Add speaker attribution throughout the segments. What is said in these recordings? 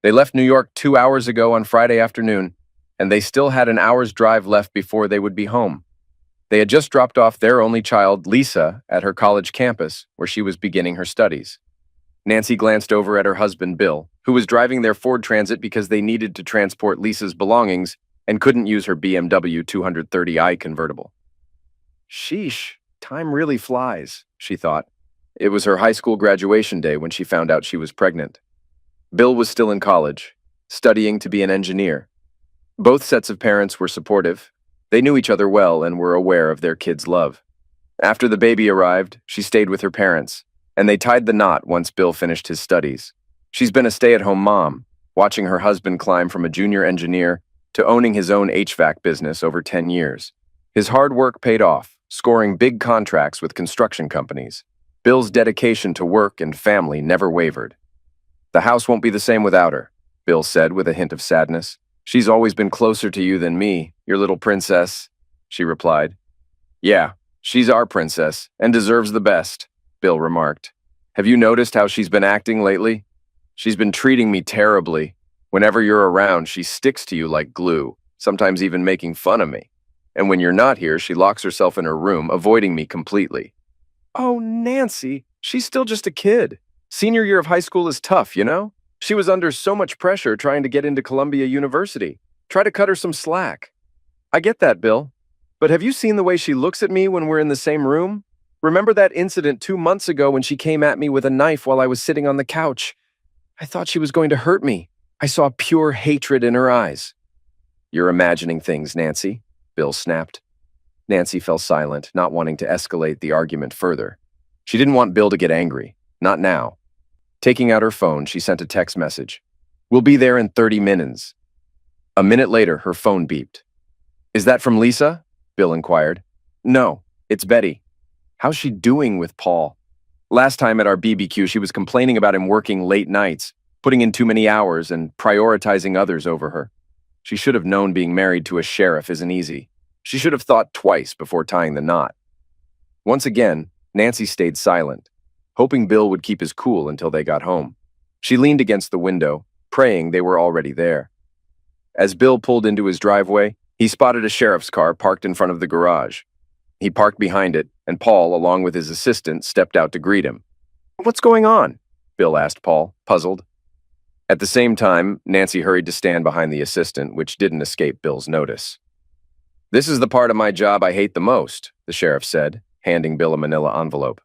Speaker 1: They left New York 2 hours ago on Friday afternoon, and they still had an hour's drive left before they would be home. They had just dropped off their only child, Lisa, at her college campus, where she was beginning her studies. Nancy glanced over at her husband, Bill, who was driving their Ford Transit because they needed to transport Lisa's belongings and couldn't use her BMW 230i convertible. Sheesh, time really flies, she thought. It was her high school graduation day when she found out she was pregnant. Bill was still in college, studying to be an engineer. Both sets of parents were supportive. They knew each other well and were aware of their kid's love. After the baby arrived, she stayed with her parents, and they tied the knot once Bill finished his studies. She's been a stay-at-home mom, watching her husband climb from a junior engineer to owning his own HVAC business over 10 years. His hard work paid off, scoring big contracts with construction companies. Bill's dedication to work and family never wavered. "The house won't be the same without her," Bill said with a hint of sadness. "She's always been closer to you than me, your little princess," she replied. "Yeah, she's our princess and deserves the best," Bill remarked. "Have you noticed how she's been acting lately? She's been treating me terribly. Whenever you're around, she sticks to you like glue, sometimes even making fun of me. And when you're not here, she locks herself in her room, avoiding me completely." "Oh, Nancy, she's still just a kid. Senior year of high school is tough, you know? She was under so much pressure trying to get into Columbia University. Try to cut her some slack." "I get that, Bill. But have you seen the way she looks at me when we're in the same room? Remember that incident 2 months ago when she came at me with a knife while I was sitting on the couch? I thought she was going to hurt me. I saw pure hatred in her eyes." "You're imagining things, Nancy," Bill snapped. Nancy fell silent, not wanting to escalate the argument further. She didn't want Bill to get angry. Not now. Taking out her phone, she sent a text message. "We'll be there in 30 minutes. A minute later, her phone beeped. "Is that from Lisa?" Bill inquired. "No, it's Betty." "How's she doing with Paul?" "Last time at our BBQ, she was complaining about him working late nights, putting in too many hours, and prioritizing others over her. She should have known being married to a sheriff isn't easy. She should have thought twice before tying the knot." Once again, Nancy stayed silent, hoping Bill would keep his cool until they got home. She leaned against the window, praying they were already there. As Bill pulled into his driveway, he spotted a sheriff's car parked in front of the garage. He parked behind it, and Paul, along with his assistant, stepped out to greet him. "What's going on?" Bill asked Paul, puzzled. At the same time, Nancy hurried to stand behind the assistant, which didn't escape Bill's notice. "This is the part of my job I hate the most," the sheriff said, handing Bill a manila envelope.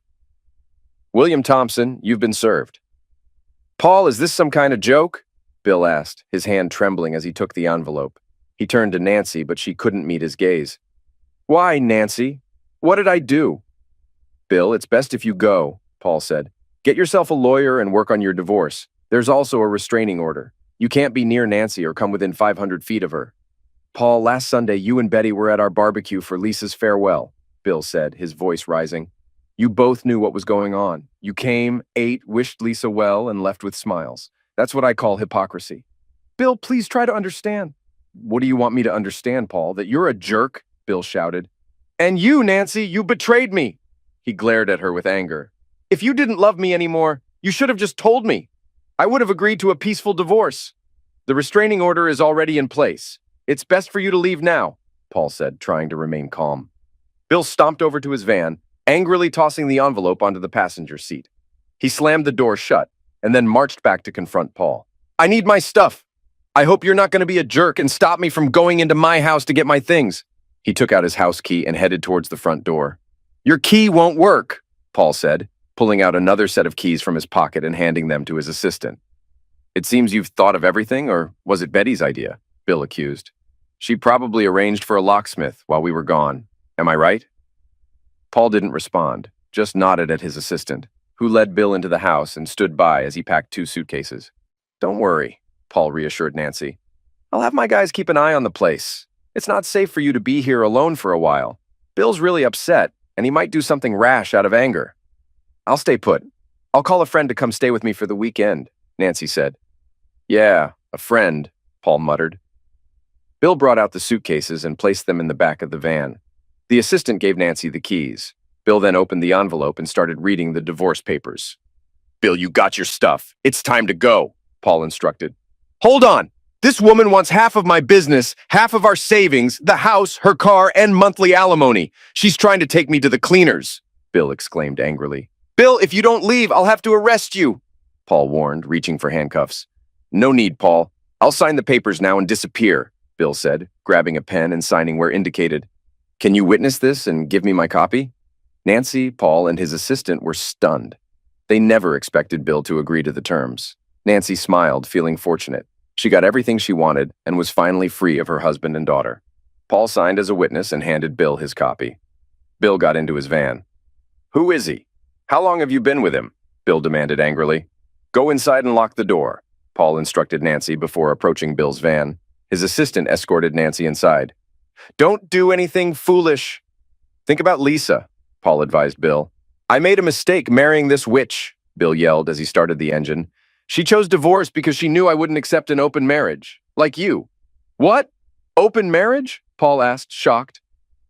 Speaker 1: "William Thompson, you've been served." "Paul, is this some kind of joke?" Bill asked, his hand trembling as he took the envelope. He turned to Nancy, but she couldn't meet his gaze. "Why, Nancy? What did I do?" "Bill, it's best if you go," Paul said. "Get yourself a lawyer and work on your divorce. There's also a restraining order. You can't be near Nancy or come within 500 feet of her." "Paul, last Sunday you and Betty were at our barbecue for Lisa's farewell," Bill said, his voice rising. "You both knew what was going on. You came, ate, wished Lisa well, and left with smiles. That's what I call hypocrisy." "Bill, please try to understand." "What do you want me to understand, Paul? That you're a jerk?" Bill shouted. "And you, Nancy, you betrayed me!" He glared at her with anger. "If you didn't love me anymore, you should have just told me. I would have agreed to a peaceful divorce. The restraining order is already in place. It's best for you to leave now," Paul said, trying to remain calm. Bill stomped over to his van, angrily tossing the envelope onto the passenger seat. He slammed the door shut and then marched back to confront Paul. "I need my stuff. I hope you're not going to be a jerk and stop me from going into my house to get my things." He took out his house key and headed towards the front door. "Your key won't work," Paul said, pulling out another set of keys from his pocket and handing them to his assistant. "It seems you've thought of everything, or was it Betty's idea?" Bill accused. "She probably arranged for a locksmith while we were gone. Am I right?" Paul didn't respond, just nodded at his assistant, who led Bill into the house and stood by as he packed 2 suitcases. "Don't worry," Paul reassured Nancy. "I'll have my guys keep an eye on the place. It's not safe for you to be here alone for a while. Bill's really upset, and he might do something rash out of anger." "I'll stay put. I'll call a friend to come stay with me for the weekend," Nancy said. "Yeah, a friend," Paul muttered. Bill brought out the suitcases and placed them in the back of the van. The assistant gave Nancy the keys. Bill then opened the envelope and started reading the divorce papers. "Bill, you got your stuff. It's time to go," Paul instructed. Hold on. This woman wants half of my business, half of our savings, the house, her car, and monthly alimony. She's trying to take me to the cleaners, Bill exclaimed angrily. Bill, if you don't leave, I'll have to arrest you, Paul warned, reaching for handcuffs. No need, Paul. I'll sign the papers now and disappear, Bill said, grabbing a pen and signing where indicated. Can you witness this and give me my copy? Nancy, Paul, and his assistant were stunned. They never expected Bill to agree to the terms. Nancy smiled, feeling fortunate. She got everything she wanted and was finally free of her husband and daughter. Paul signed as a witness and handed Bill his copy. Bill got into his van. Who is he? How long have you been with him? Bill demanded angrily. Go inside and lock the door, Paul instructed Nancy before approaching Bill's van. His assistant escorted Nancy inside. Don't do anything foolish. Think about Lisa, Paul advised Bill. I made a mistake marrying this witch, Bill yelled as he started the engine. She chose divorce because she knew I wouldn't accept an open marriage, like you. What? Open marriage? Paul asked, shocked.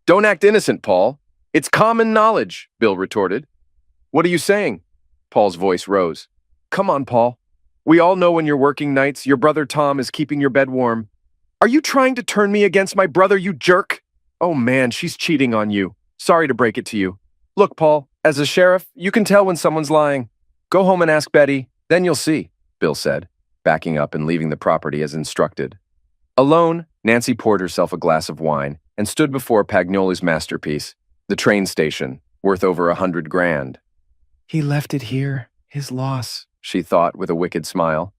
Speaker 1: Don't act innocent, Paul. It's common knowledge, Bill retorted. What are you saying? Paul's voice rose. Come on, Paul. We all know when you're working nights, your brother Tom is keeping your bed warm. Are you trying to turn me against my brother, you jerk? Oh man, she's cheating on you. Sorry to break it to you. Look, Paul, as a sheriff, you can tell when someone's lying. Go home and ask Betty, then you'll see, Bill said, backing up and leaving the property as instructed. Alone, Nancy poured herself a glass of wine and stood before Pagnoli's masterpiece, the train station, worth over $100 grand. He left it here, his loss, she thought with a wicked smile.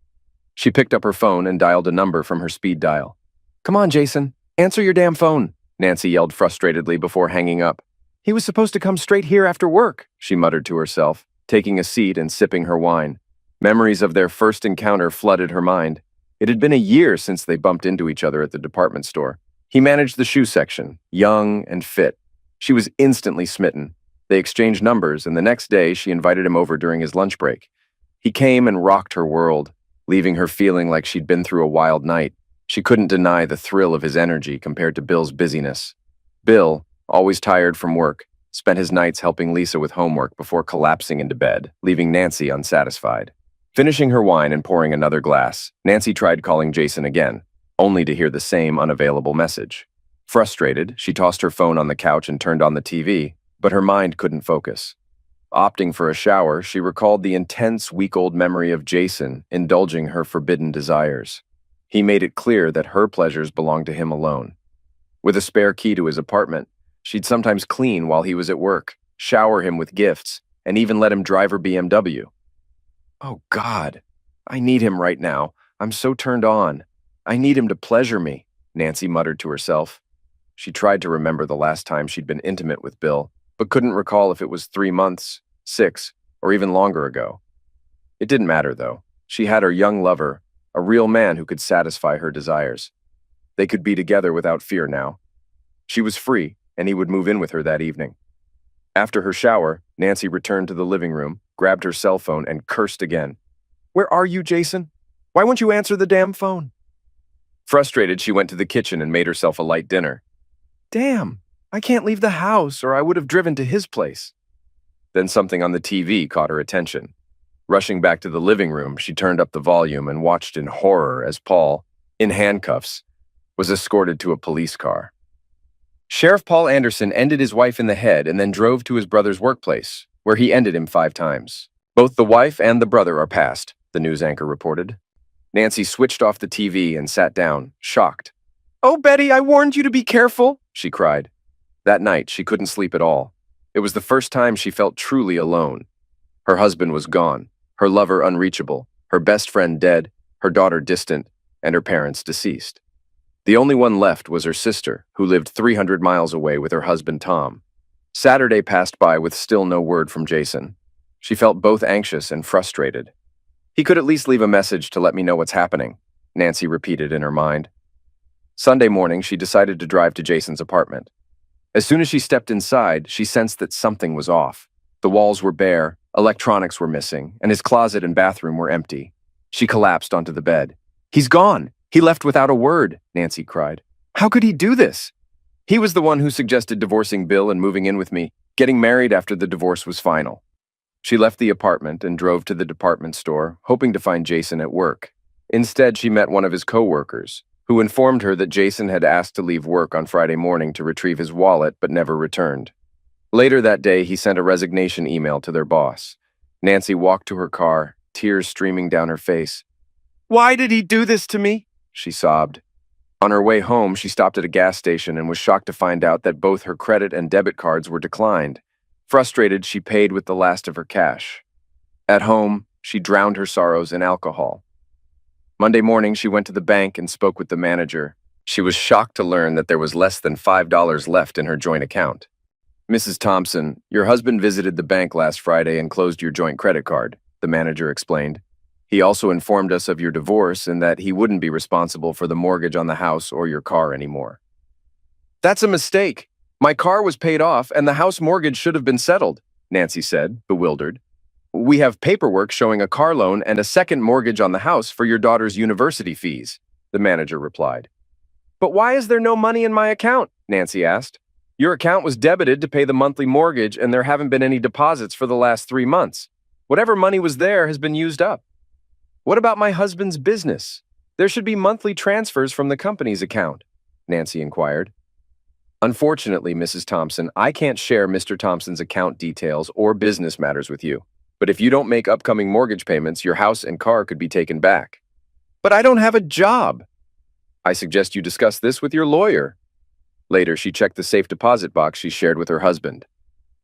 Speaker 1: She picked up her phone and dialed a number from her speed dial. Come on, Jason, answer your damn phone, Nancy yelled frustratedly before hanging up. He was supposed to come straight here after work, she muttered to herself, taking a seat and sipping her wine. Memories of their first encounter flooded her mind. It had been a year since they bumped into each other at the department store. He managed the shoe section, young and fit. She was instantly smitten. They exchanged numbers, and the next day she invited him over during his lunch break. He came and rocked her world, leaving her feeling like she'd been through a wild night. She couldn't deny the thrill of his energy compared to Bill's busyness. Bill, always tired from work, spent his nights helping Lisa with homework before collapsing into bed, leaving Nancy unsatisfied. Finishing her wine and pouring another glass, Nancy tried calling Jason again, only to hear the same unavailable message. Frustrated, she tossed her phone on the couch and turned on the TV, but her mind couldn't focus. Opting for a shower, she recalled the intense, week-old memory of Jason indulging her forbidden desires. He made it clear that her pleasures belonged to him alone. With a spare key to his apartment, she'd sometimes clean while he was at work, shower him with gifts, and even let him drive her BMW. Oh, God, I need him right now. I'm so turned on. I need him to pleasure me, Nancy muttered to herself. She tried to remember the last time she'd been intimate with Bill, but couldn't recall if it was 3 months, 6, or even longer ago. It didn't matter, though. She had her young lover, a real man who could satisfy her desires. They could be together without fear now. She was free, and he would move in with her that evening. After her shower, Nancy returned to the living room, grabbed her cell phone, and cursed again. Where are you, Jason? Why won't you answer the damn phone? Frustrated, she went to the kitchen and made herself a light dinner. Damn, I can't leave the house or I would have driven to his place. Then something on the TV caught her attention. Rushing back to the living room, she turned up the volume and watched in horror as Paul, in handcuffs, was escorted to a police car. Sheriff Paul Anderson ended his wife in the head and then drove to his brother's workplace, where he ended him 5 times. Both the wife and the brother are passed, the news anchor reported. Nancy switched off the TV and sat down, shocked. Oh, Betty, I warned you to be careful, she cried. That night, she couldn't sleep at all. It was the first time she felt truly alone. Her husband was gone, her lover unreachable, her best friend dead, her daughter distant, and her parents deceased. The only one left was her sister, who lived 300 miles away with her husband Tom. Saturday passed by with still no word from Jason. She felt both anxious and frustrated. He could at least leave a message to let me know what's happening, Nancy repeated in her mind. Sunday morning, she decided to drive to Jason's apartment. As soon as she stepped inside, she sensed that something was off. The walls were bare, electronics were missing, and his closet and bathroom were empty. She collapsed onto the bed. He's gone! He left without a word, Nancy cried. How could he do this? He was the one who suggested divorcing Bill and moving in with me, getting married after the divorce was final. She left the apartment and drove to the department store, hoping to find Jason at work. Instead, she met one of his coworkers, who informed her that Jason had asked to leave work on Friday morning to retrieve his wallet but never returned. Later that day, he sent a resignation email to their boss. Nancy walked to her car, tears streaming down her face. "Why did he do this to me?" she sobbed. On her way home, she stopped at a gas station and was shocked to find out that both her credit and debit cards were declined. Frustrated, she paid with the last of her cash. At home, she drowned her sorrows in alcohol. Monday morning, she went to the bank and spoke with the manager. She was shocked to learn that there was less than $5 left in her joint account. "Mrs. Thompson, your husband visited the bank last Friday and closed your joint credit card," the manager explained. "He also informed us of your divorce and that he wouldn't be responsible for the mortgage on the house or your car anymore." "That's a mistake. My car was paid off and the house mortgage should have been settled," Nancy said, bewildered. "We have paperwork showing a car loan and a second mortgage on the house for your daughter's university fees," the manager replied. "But why is there no money in my account?" Nancy asked. "Your account was debited to pay the monthly mortgage and there haven't been any deposits for the last 3 months. Whatever money was there has been used up." "What about my husband's business? There should be monthly transfers from the company's account," Nancy inquired. "Unfortunately, Mrs. Thompson, I can't share Mr. Thompson's account details or business matters with you. But if you don't make upcoming mortgage payments, your house and car could be taken back." "But I don't have a job." "I suggest you discuss this with your lawyer." Later, she checked the safe deposit box she shared with her husband.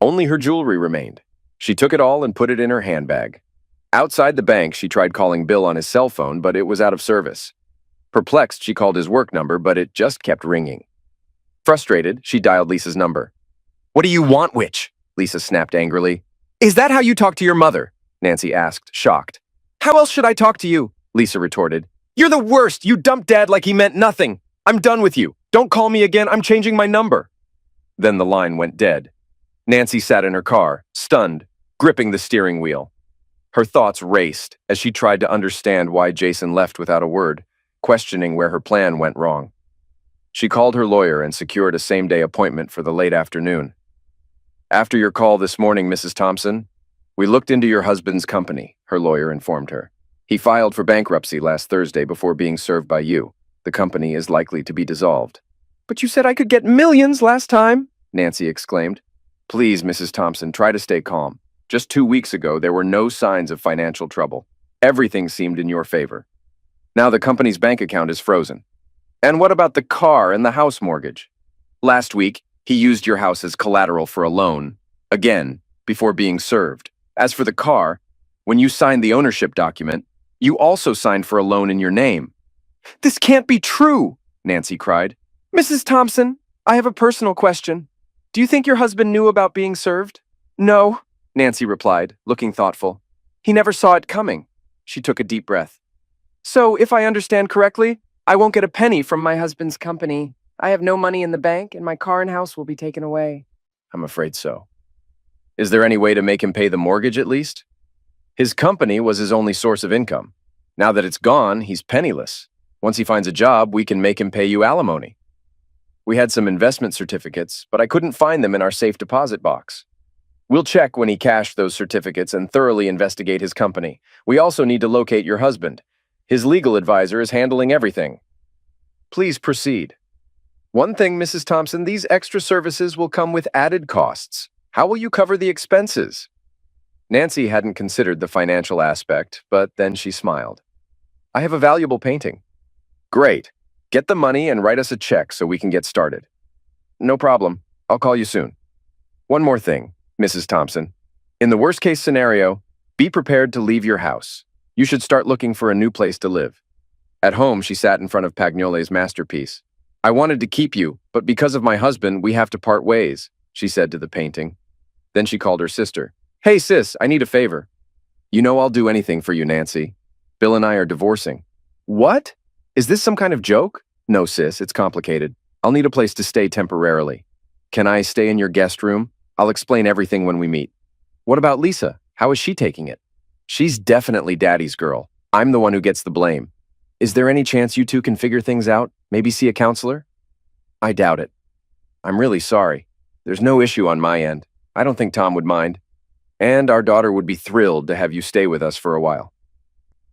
Speaker 1: Only her jewelry remained. She took it all and put it in her handbag. Outside the bank, she tried calling Bill on his cell phone, but it was out of service. Perplexed, she called his work number, but it just kept ringing. Frustrated, she dialed Lisa's number. "What do you want, witch?" Lisa snapped angrily. "Is that how you talk to your mother?" Nancy asked, shocked. "How else should I talk to you?" Lisa retorted. "You're the worst! You dumped Dad like he meant nothing! I'm done with you! Don't call me again, I'm changing my number!" Then the line went dead. Nancy sat in her car, stunned, gripping the steering wheel. Her thoughts raced as she tried to understand why Jason left without a word, questioning where her plan went wrong. She called her lawyer and secured a same-day appointment for the late afternoon. "After your call this morning, Mrs. Thompson, we looked into your husband's company," her lawyer informed her. "He filed for bankruptcy last Thursday before being served by you. The company is likely to be dissolved." "But you said I could get millions last time," Nancy exclaimed. "Please, Mrs. Thompson, try to stay calm. Just 2 weeks ago, there were no signs of financial trouble. Everything seemed in your favor. Now the company's bank account is frozen. And what about the car and the house mortgage? Last week, he used your house as collateral for a loan, again, before being served. As for the car, when you signed the ownership document, you also signed for a loan in your name." "This can't be true," Nancy cried. "Mrs. Thompson, I have a personal question. Do you think your husband knew about being served?" "No," Nancy replied, looking thoughtful. "He never saw it coming." She took a deep breath. "So, if I understand correctly, I won't get a penny from my husband's company. I have no money in the bank, and my car and house will be taken away." "I'm afraid so." "Is there any way to make him pay the mortgage at least?" "His company was his only source of income. Now that it's gone, he's penniless. Once he finds a job, we can make him pay you alimony." "We had some investment certificates, but I couldn't find them in our safe deposit box." "We'll check when he cashed those certificates and thoroughly investigate his company. We also need to locate your husband. His legal advisor is handling everything." "Please proceed." "One thing, Mrs. Thompson, these extra services will come with added costs. How will you cover the expenses?" Nancy hadn't considered the financial aspect, but then she smiled. "I have a valuable painting." "Great. Get the money and write us a check so we can get started." "No problem. I'll call you soon." "One more thing, Mrs. Thompson. In the worst-case scenario, be prepared to leave your house. You should start looking for a new place to live." At home, she sat in front of Pagnole's masterpiece. "I wanted to keep you, but because of my husband, we have to part ways," she said to the painting. Then she called her sister. "Hey, sis, I need a favor." "You know I'll do anything for you, Nancy. Bill and I are divorcing." "What? Is this some kind of joke?" "No, sis, it's complicated. I'll need a place to stay temporarily. Can I stay in your guest room? I'll explain everything when we meet." "What about Lisa? How is she taking it?" "She's definitely Daddy's girl. I'm the one who gets the blame. Is there any chance you two can figure things out? Maybe see a counselor?" "I doubt it. I'm really sorry. There's no issue on my end. I don't think Tom would mind. And our daughter would be thrilled to have you stay with us for a while."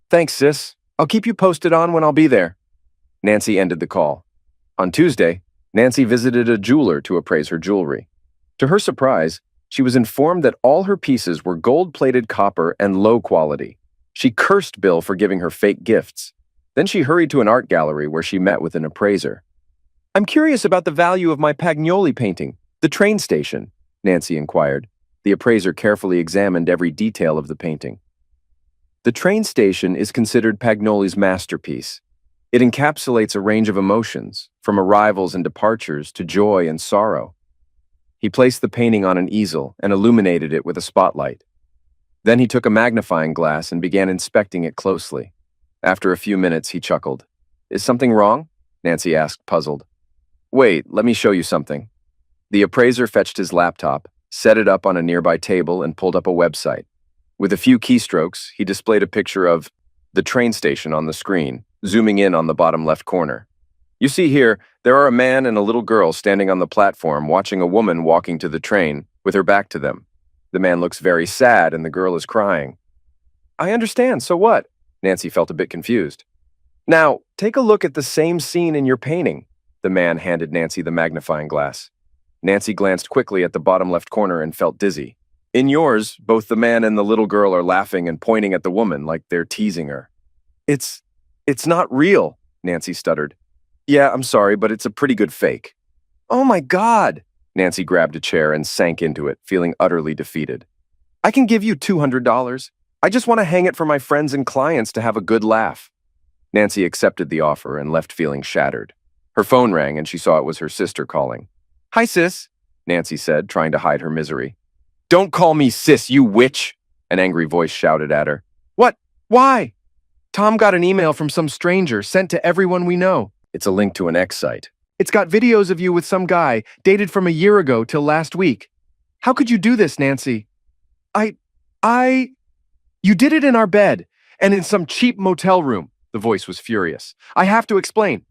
Speaker 1: "Thanks, sis. I'll keep you posted on when I'll be there. Nancy ended the call. On Tuesday, Nancy visited a jeweler to appraise her jewelry. To her surprise, she was informed that all her pieces were gold-plated copper and low quality. She cursed Bill for giving her fake gifts. Then she hurried to an art gallery where she met with an appraiser. I'm curious about the value of my Pagnoli painting, The Train Station, Nancy inquired. The appraiser carefully examined every detail of the painting. The Train Station is considered Pagnoli's masterpiece. It encapsulates a range of emotions, from arrivals and departures to joy and sorrow. He placed the painting on an easel and illuminated it with a spotlight. Then he took a magnifying glass and began inspecting it closely. After a few minutes, he chuckled. Is something wrong? Nancy asked, puzzled. Wait, let me show you something. The appraiser fetched his laptop, set it up on a nearby table, and pulled up a website. With a few keystrokes, he displayed a picture of the train station on the screen, zooming in on the bottom left corner. You see here, there are a man and a little girl standing on the platform watching a woman walking to the train with her back to them. The man looks very sad and the girl is crying. I understand, so what? Nancy felt a bit confused. Now, take a look at the same scene in your painting. The man handed Nancy the magnifying glass. Nancy glanced quickly at the bottom left corner and felt dizzy. In yours, both the man and the little girl are laughing and pointing at the woman like they're teasing her. It's not real, Nancy stuttered. Yeah, I'm sorry, but it's a pretty good fake. Oh my God! Nancy grabbed a chair and sank into it, feeling utterly defeated. I can give you $200. I just want to hang it for my friends and clients to have a good laugh. Nancy accepted the offer and left feeling shattered. Her phone rang and she saw it was her sister calling. Hi, sis, Nancy said, trying to hide her misery. Don't call me sis, you witch! An angry voice shouted at her. What? Why? Tom got an email from some stranger sent to everyone we know. It's a link to an X site. It's got videos of you with some guy, dated from a year ago till last week. How could you do this, Nancy? You did it in our bed, and in some cheap motel room. The voice was furious. I have to explain.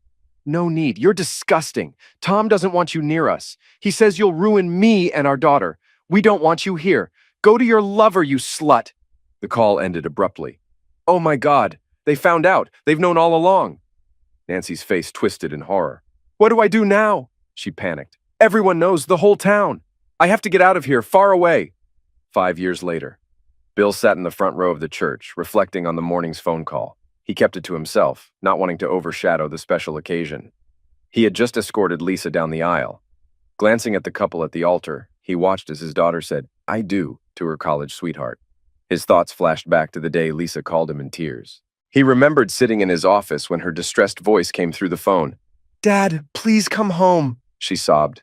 Speaker 1: No need. You're disgusting. Tom doesn't want you near us. He says you'll ruin me and our daughter. We don't want you here. Go to your lover, you slut. The call ended abruptly. Oh my God. They found out. They've known all along. Nancy's face twisted in horror. What do I do now? She panicked. Everyone knows, the whole town. I have to get out of here, far away. 5 years later. Bill sat in the front row of the church, reflecting on the morning's phone call. He kept it to himself, not wanting to overshadow the special occasion. He had just escorted Lisa down the aisle. Glancing at the couple at the altar, he watched as his daughter said, I do, to her college sweetheart. His thoughts flashed back to the day Lisa called him in tears. He remembered sitting in his office when her distressed voice came through the phone. Dad, please come home, she sobbed.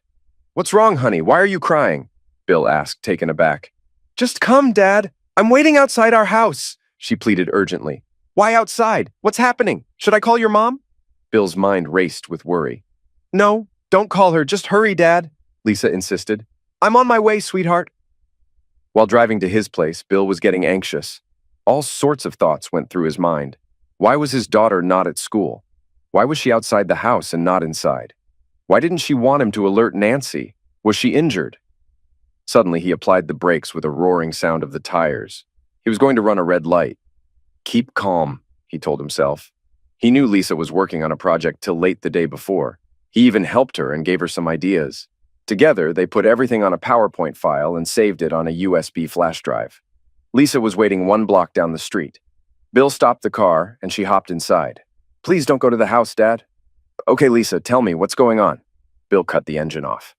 Speaker 1: What's wrong, honey? Why are you crying? Bill asked, taken aback. Just come, Dad. I'm waiting outside our house, she pleaded urgently. Why outside? What's happening? Should I call your mom? Bill's mind raced with worry. No, don't call her. Just hurry, Dad, Lisa insisted. I'm on my way, sweetheart. While driving to his place, Bill was getting anxious. All sorts of thoughts went through his mind. Why was his daughter not at school? Why was she outside the house and not inside? Why didn't she want him to alert Nancy? Was she injured? Suddenly, he applied the brakes with a roaring sound of the tires. He was going to run a red light. Keep calm, he told himself. He knew Lisa was working on a project till late the day before. He even helped her and gave her some ideas. Together, they put everything on a PowerPoint file and saved it on a USB flash drive. Lisa was waiting 1 block down the street. Bill stopped the car and she hopped inside. Please don't go to the house, Dad. Okay, Lisa, tell me, what's going on? Bill cut the engine off.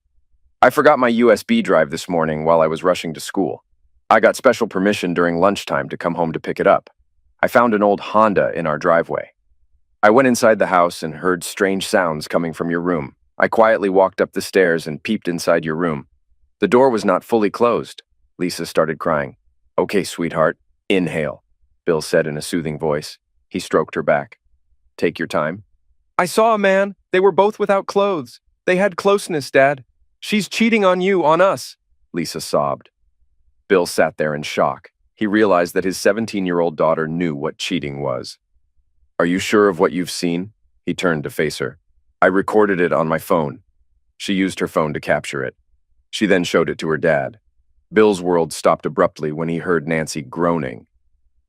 Speaker 1: I forgot my USB drive this morning while I was rushing to school. I got special permission during lunchtime to come home to pick it up. I found an old Honda in our driveway. I went inside the house and heard strange sounds coming from your room. I quietly walked up the stairs and peeped inside your room. The door was not fully closed. Lisa started crying. Okay, sweetheart, inhale, Bill said in a soothing voice. He stroked her back. Take your time. I saw a man. They were both without clothes. They had closeness, Dad. She's cheating on you, on us, Lisa sobbed. Bill sat there in shock. He realized that his 17-year-old daughter knew what cheating was. Are you sure of what you've seen? He turned to face her. I recorded it on my phone. She used her phone to capture it. She then showed it to her dad. Bill's world stopped abruptly when he heard Nancy groaning.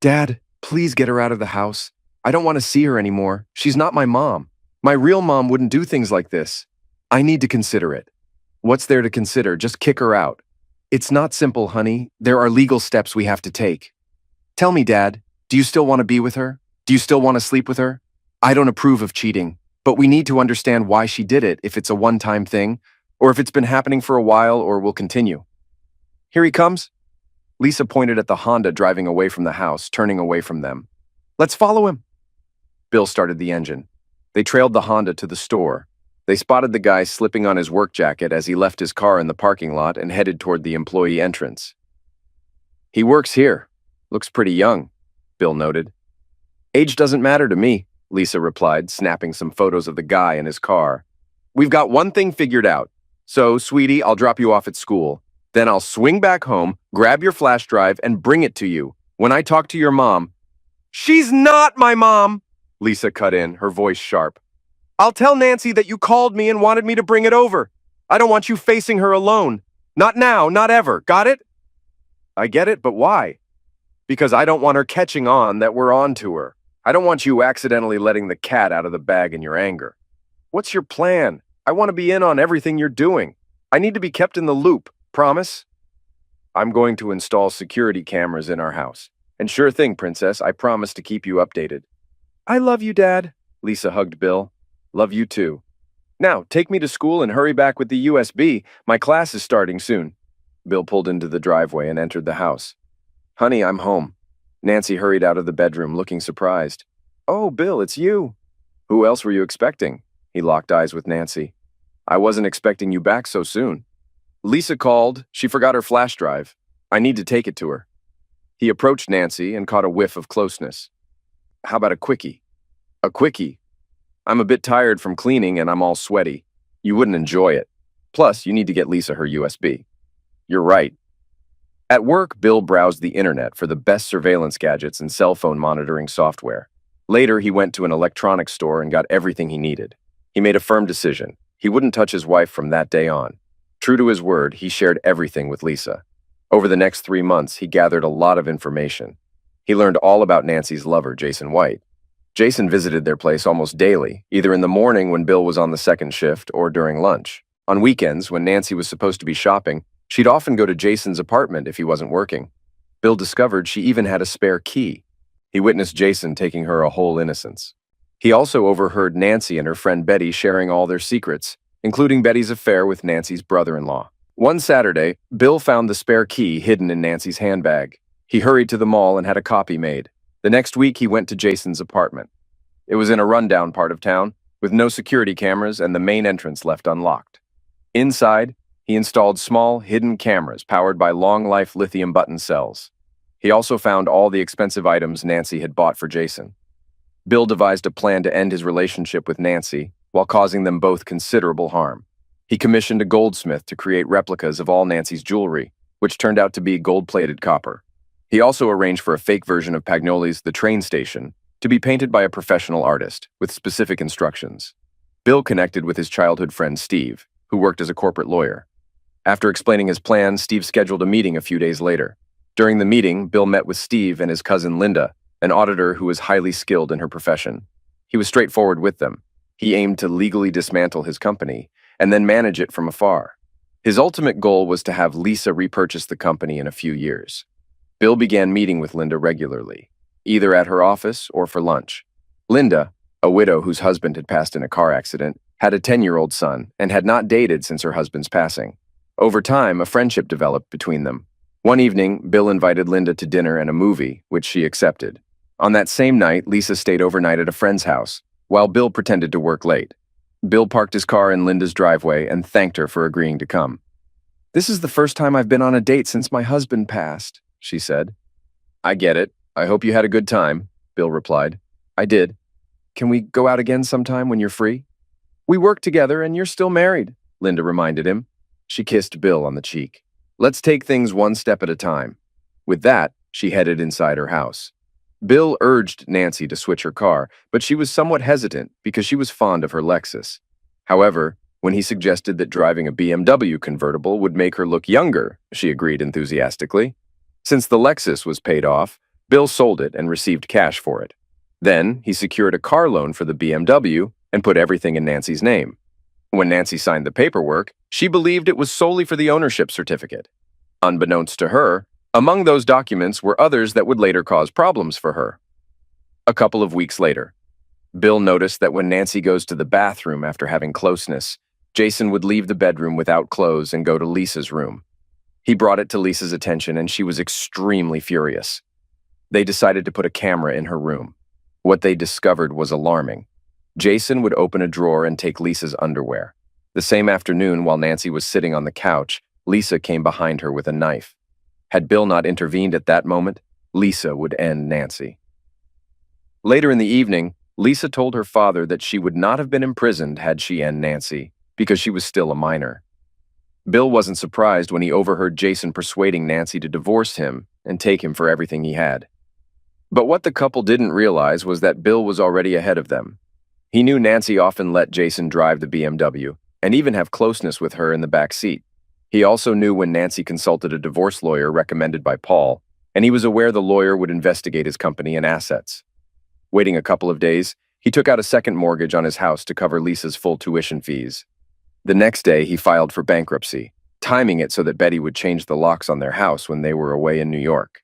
Speaker 1: Dad, please get her out of the house. I don't want to see her anymore. She's not my mom. My real mom wouldn't do things like this. I need to consider it. What's there to consider? Just kick her out. It's not simple, honey. There are legal steps we have to take. Tell me, Dad, do you still want to be with her? Do you still want to sleep with her? I don't approve of cheating, but we need to understand why she did it, if it's a one-time thing, or if it's been happening for a while or will continue. Here he comes. Lisa pointed at the Honda driving away from the house, turning away from them. Let's follow him. Bill started the engine. They trailed the Honda to the store. They spotted the guy slipping on his work jacket as he left his car in the parking lot and headed toward the employee entrance. He works here. Looks pretty young, Bill noted. Age doesn't matter to me, Lisa replied, snapping some photos of the guy in his car. We've got one thing figured out. So, sweetie, I'll drop you off at school. Then I'll swing back home, grab your flash drive, and bring it to you. When I talk to your mom... She's not my mom! Lisa cut in, her voice sharp. I'll tell Nancy that you called me and wanted me to bring it over. I don't want you facing her alone. Not now, not ever. Got it? I get it, but why? Because I don't want her catching on that we're on to her. I don't want you accidentally letting the cat out of the bag in your anger. What's your plan? I want to be in on everything you're doing. I need to be kept in the loop. Promise? I'm going to install security cameras in our house. And sure thing, Princess, I promise to keep you updated. I love you, Dad. Lisa hugged Bill. Love you too. Now, take me to school and hurry back with the USB. My class is starting soon. Bill pulled into the driveway and entered the house. Honey, I'm home. Nancy hurried out of the bedroom, looking surprised. Oh, Bill, it's you. Who else were you expecting? He locked eyes with Nancy. I wasn't expecting you back so soon. Lisa called. She forgot her flash drive. I need to take it to her. He approached Nancy and caught a whiff of closeness. How about a quickie? A quickie? I'm a bit tired from cleaning and I'm all sweaty. You wouldn't enjoy it. Plus, you need to get Lisa her USB. You're right. At work, Bill browsed the internet for the best surveillance gadgets and cell phone monitoring software. Later, he went to an electronics store and got everything he needed. He made a firm decision. He wouldn't touch his wife from that day on. True to his word, he shared everything with Lisa. Over the next 3 months, he gathered a lot of information. He learned all about Nancy's lover, Jason White. Jason visited their place almost daily, either in the morning when Bill was on the second shift or during lunch. On weekends, when Nancy was supposed to be shopping, she'd often go to Jason's apartment if he wasn't working. Bill discovered she even had a spare key. He witnessed Jason taking her a whole innocence. He also overheard Nancy and her friend Betty sharing all their secrets, including Betty's affair with Nancy's brother-in-law. One Saturday, Bill found the spare key hidden in Nancy's handbag. He hurried to the mall and had a copy made. The next week, he went to Jason's apartment. It was in a rundown part of town, with no security cameras and the main entrance left unlocked. Inside, he installed small, hidden cameras powered by long-life lithium button cells. He also found all the expensive items Nancy had bought for Jason. Bill devised a plan to end his relationship with Nancy while causing them both considerable harm. He commissioned a goldsmith to create replicas of all Nancy's jewelry, which turned out to be gold-plated copper. He also arranged for a fake version of Pagnoli's The Train Station to be painted by a professional artist with specific instructions. Bill connected with his childhood friend Steve, who worked as a corporate lawyer. After explaining his plan, Steve scheduled a meeting a few days later. During the meeting, Bill met with Steve and his cousin Linda, an auditor who was highly skilled in her profession. He was straightforward with them. He aimed to legally dismantle his company and then manage it from afar. His ultimate goal was to have Lisa repurchase the company in a few years. Bill began meeting with Linda regularly, either at her office or for lunch. Linda, a widow whose husband had passed in a car accident, had a 10-year-old son and had not dated since her husband's passing. Over time, a friendship developed between them. One evening, Bill invited Linda to dinner and a movie, which she accepted. On that same night, Lisa stayed overnight at a friend's house, while Bill pretended to work late. Bill parked his car in Linda's driveway and thanked her for agreeing to come. "This is the first time I've been on a date since my husband passed," she said. "I get it. I hope you had a good time," Bill replied. "I did. Can we go out again sometime when you're free?" "We work together and you're still married," Linda reminded him. She kissed Bill on the cheek. "Let's take things one step at a time." With that, she headed inside her house. Bill urged Nancy to switch her car, but she was somewhat hesitant because she was fond of her Lexus. However, when he suggested that driving a BMW convertible would make her look younger, she agreed enthusiastically. Since the Lexus was paid off, Bill sold it and received cash for it. Then, he secured a car loan for the BMW and put everything in Nancy's name. When Nancy signed the paperwork, she believed it was solely for the ownership certificate. Unbeknownst to her, among those documents were others that would later cause problems for her. A couple of weeks later, Bill noticed that when Nancy goes to the bathroom after having closeness, Jason would leave the bedroom without clothes and go to Lisa's room. He brought it to Lisa's attention and she was extremely furious. They decided to put a camera in her room. What they discovered was alarming. Jason would open a drawer and take Lisa's underwear. The same afternoon, while Nancy was sitting on the couch, Lisa came behind her with a knife. Had Bill not intervened at that moment, Lisa would end Nancy. Later in the evening, Lisa told her father that she would not have been imprisoned had she ended Nancy, because she was still a minor. Bill wasn't surprised when he overheard Jason persuading Nancy to divorce him and take him for everything he had. But what the couple didn't realize was that Bill was already ahead of them. He knew Nancy often let Jason drive the BMW and even have closeness with her in the back seat. He also knew when Nancy consulted a divorce lawyer recommended by Paul, and he was aware the lawyer would investigate his company and assets. Waiting a couple of days, he took out a second mortgage on his house to cover Lisa's full tuition fees. The next day, he filed for bankruptcy, timing it so that Betty would change the locks on their house when they were away in New York.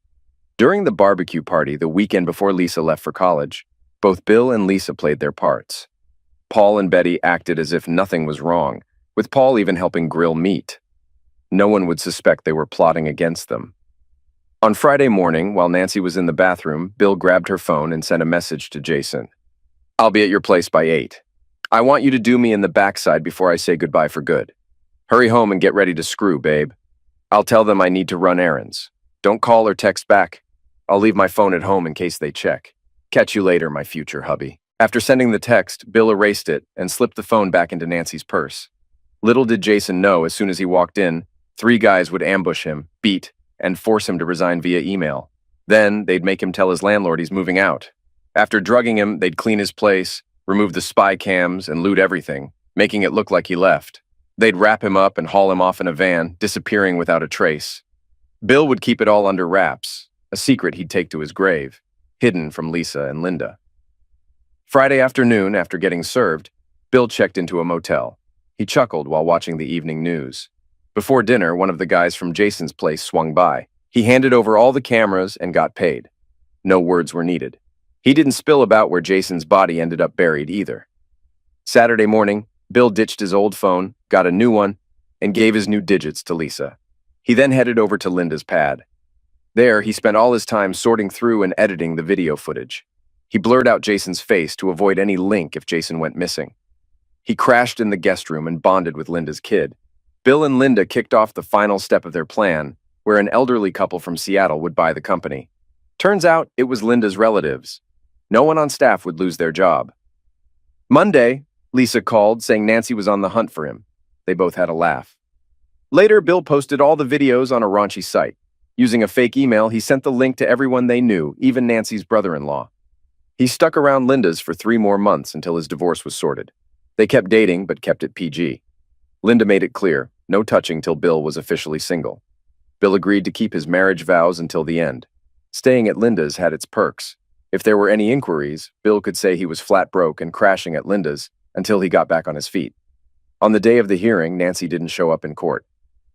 Speaker 1: During the barbecue party the weekend before Lisa left for college, both Bill and Lisa played their parts. Paul and Betty acted as if nothing was wrong, with Paul even helping grill meat. No one would suspect they were plotting against them. On Friday morning, while Nancy was in the bathroom, Bill grabbed her phone and sent a message to Jason. "I'll be at your place by 8. I want you to do me in the backside before I say goodbye for good. Hurry home and get ready to screw, babe. I'll tell them I need to run errands. Don't call or text back. I'll leave my phone at home in case they check. Catch you later, my future hubby." After sending the text, Bill erased it and slipped the phone back into Nancy's purse. Little did Jason know, as soon as he walked in, 3 guys would ambush him, beat, and force him to resign via email. Then, they'd make him tell his landlord he's moving out. After drugging him, they'd clean his place, remove the spy cams, and loot everything, making it look like he left. They'd wrap him up and haul him off in a van, disappearing without a trace. Bill would keep it all under wraps, a secret he'd take to his grave, hidden from Lisa and Linda. Friday afternoon, after getting served, Bill checked into a motel. He chuckled while watching the evening news. Before dinner, one of the guys from Jason's place swung by. He handed over all the cameras and got paid. No words were needed. He didn't spill about where Jason's body ended up buried either. Saturday morning, Bill ditched his old phone, got a new one, and gave his new digits to Lisa. He then headed over to Linda's pad. There, he spent all his time sorting through and editing the video footage. He blurred out Jason's face to avoid any link if Jason went missing. He crashed in the guest room and bonded with Linda's kid. Bill and Linda kicked off the final step of their plan, where an elderly couple from Seattle would buy the company. Turns out it was Linda's relatives. No one on staff would lose their job. Monday, Lisa called, saying Nancy was on the hunt for him. They both had a laugh. Later, Bill posted all the videos on a raunchy site. Using a fake email, he sent the link to everyone they knew, even Nancy's brother-in-law. He stuck around Linda's for 3 more months until his divorce was sorted. They kept dating, but kept it PG. Linda made it clear, no touching till Bill was officially single. Bill agreed to keep his marriage vows until the end. Staying at Linda's had its perks. If there were any inquiries, Bill could say he was flat broke and crashing at Linda's until he got back on his feet. On the day of the hearing, Nancy didn't show up in court.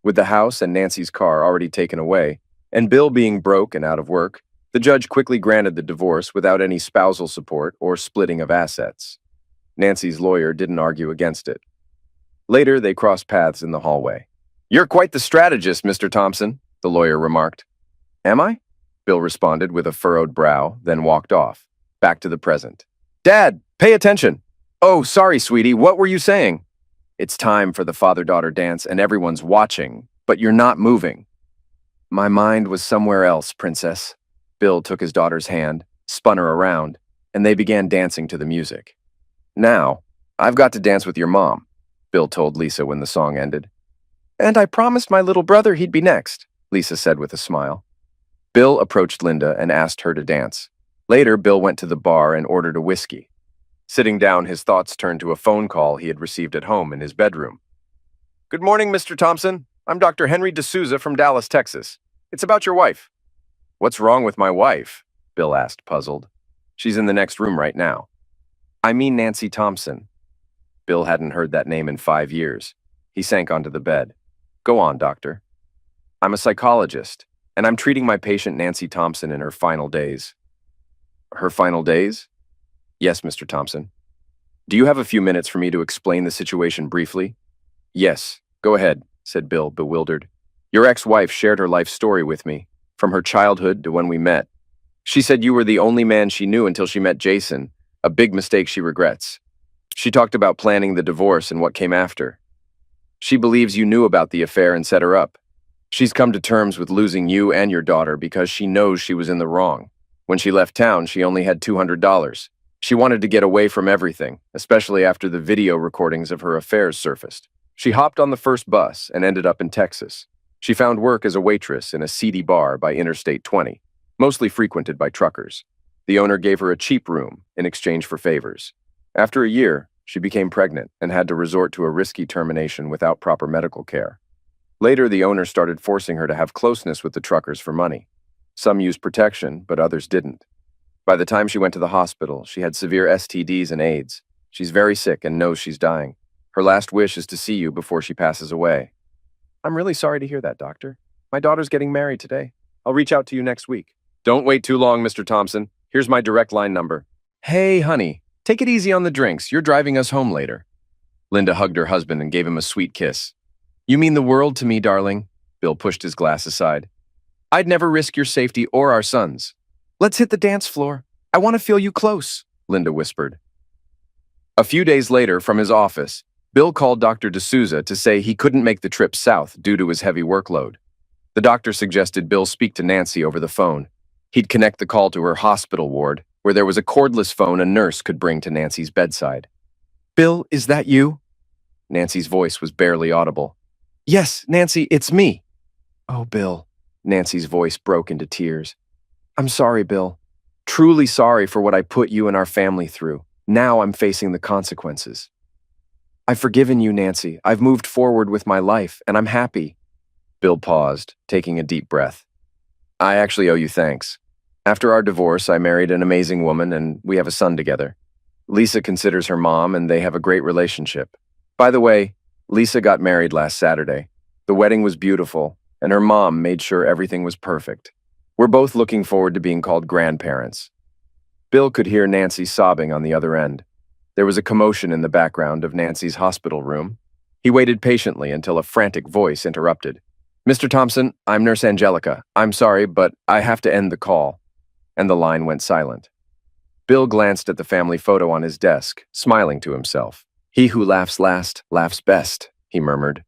Speaker 1: With the house and Nancy's car already taken away, and Bill being broke and out of work, the judge quickly granted the divorce without any spousal support or splitting of assets. Nancy's lawyer didn't argue against it. Later, they crossed paths in the hallway. "You're quite the strategist, Mr. Thompson," the lawyer remarked. "Am I?" Bill responded with a furrowed brow, then walked off, back to the present. "Dad, pay attention." "Oh, sorry, sweetie, what were you saying?" "It's time for the father-daughter dance and everyone's watching, but you're not moving." "My mind was somewhere else, princess." Bill took his daughter's hand, spun her around, and they began dancing to the music. "Now, I've got to dance with your mom," Bill told Lisa when the song ended. "And I promised my little brother he'd be next," Lisa said with a smile. Bill approached Linda and asked her to dance. Later, Bill went to the bar and ordered a whiskey. Sitting down, his thoughts turned to a phone call he had received at home in his bedroom. "Good morning, Mr. Thompson. I'm Dr. Henry D'Souza from Dallas, Texas. It's about your wife." "What's wrong with my wife?" Bill asked, puzzled. She's in the next room right now. I mean Nancy Thompson. Bill hadn't heard that name in 5 years. He sank onto the bed. Go on, doctor. I'm a psychologist, and I'm treating my patient Nancy Thompson in her final days. Her final days? Yes, Mr. Thompson. Do you have a few minutes for me to explain the situation briefly? Yes, go ahead, said Bill, bewildered. Your ex-wife shared her life story with me, from her childhood to when we met. She said you were the only man she knew until she met Jason, a big mistake she regrets. She talked about planning the divorce and what came after. She believes you knew about the affair and set her up. She's come to terms with losing you and your daughter because she knows she was in the wrong. When she left town, she only had $200. She wanted to get away from everything, especially after the video recordings of her affairs surfaced. She hopped on the first bus and ended up in Texas. She found work as a waitress in a seedy bar by Interstate 20, mostly frequented by truckers. The owner gave her a cheap room in exchange for favors. After a year, she became pregnant and had to resort to a risky termination without proper medical care. Later, the owner started forcing her to have closeness with the truckers for money. Some used protection, but others didn't. By the time she went to the hospital, she had severe STDs and AIDS. She's very sick and knows she's dying. Her last wish is to see you before she passes away. I'm really sorry to hear that, doctor. My daughter's getting married today. I'll reach out to you next week. Don't wait too long, Mr. Thompson. Here's my direct line number. Hey, honey, take it easy on the drinks. You're driving us home later. Linda hugged her husband and gave him a sweet kiss. You mean the world to me, darling. Bill pushed his glass aside. I'd never risk your safety or our son's. Let's hit the dance floor. I want to feel you close, Linda whispered. A few days later, from his office, Bill called Dr. D'Souza to say he couldn't make the trip south due to his heavy workload. The doctor suggested Bill speak to Nancy over the phone. He'd connect the call to her hospital ward, where there was a cordless phone a nurse could bring to Nancy's bedside. Bill, is that you? Nancy's voice was barely audible. Yes, Nancy, it's me. Oh, Bill. Nancy's voice broke into tears. I'm sorry, Bill. Truly sorry for what I put you and our family through. Now I'm facing the consequences. I've forgiven you, Nancy. I've moved forward with my life, and I'm happy. Bill paused, taking a deep breath. I actually owe you thanks. After our divorce, I married an amazing woman, and we have a son together. Lisa considers her mom, and they have a great relationship. By the way, Lisa got married last Saturday. The wedding was beautiful, and her mom made sure everything was perfect. We're both looking forward to being called grandparents. Bill could hear Nancy sobbing on the other end. There was a commotion in the background of Nancy's hospital room. He waited patiently until a frantic voice interrupted. Mr. Thompson, I'm Nurse Angelica. I'm sorry, but I have to end the call. And the line went silent. Bill glanced at the family photo on his desk, smiling to himself. He who laughs last, laughs best, he murmured.